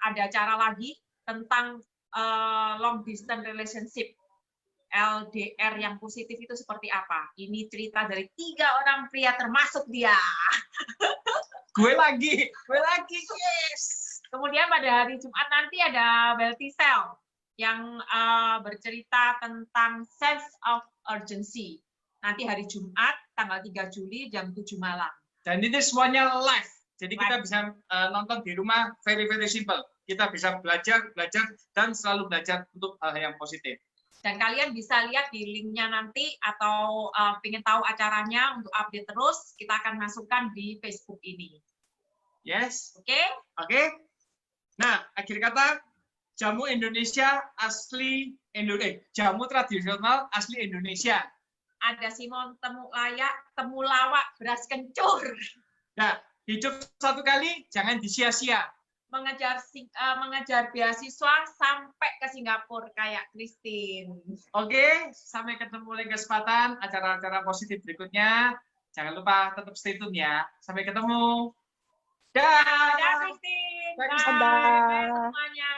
ada acara lagi tentang long distance relationship, LDR yang positif itu seperti apa. Ini cerita dari 3 orang pria termasuk dia. Gue lagi, yes. Kemudian pada hari Jumat nanti ada Beltisel yang bercerita tentang sense of urgency. Nanti hari Jumat tanggal 3 Juli jam 7 malam. Dan ini semuanya live. Jadi kita bisa nonton di rumah, very simple. Kita bisa belajar, dan selalu belajar untuk hal yang positif. Dan kalian bisa lihat di linknya nanti, atau ingin tahu acaranya untuk update terus, kita akan masukkan di Facebook ini. Yes. Oke? Oke. Nah, akhir kata, jamu Indonesia asli jamu tradisional asli Indonesia. Ada Simon temulawak beras kencur. Nah, hidup satu kali, jangan disia-sia. Mengejar beasiswa sampai ke Singapura kayak Christine. Oke, sampai ketemu lagi kesempatan acara-acara positif berikutnya. Jangan lupa tetap stay tune ya. Sampai ketemu. Dah. Dadah Christine. Dadah. Bye semuanya.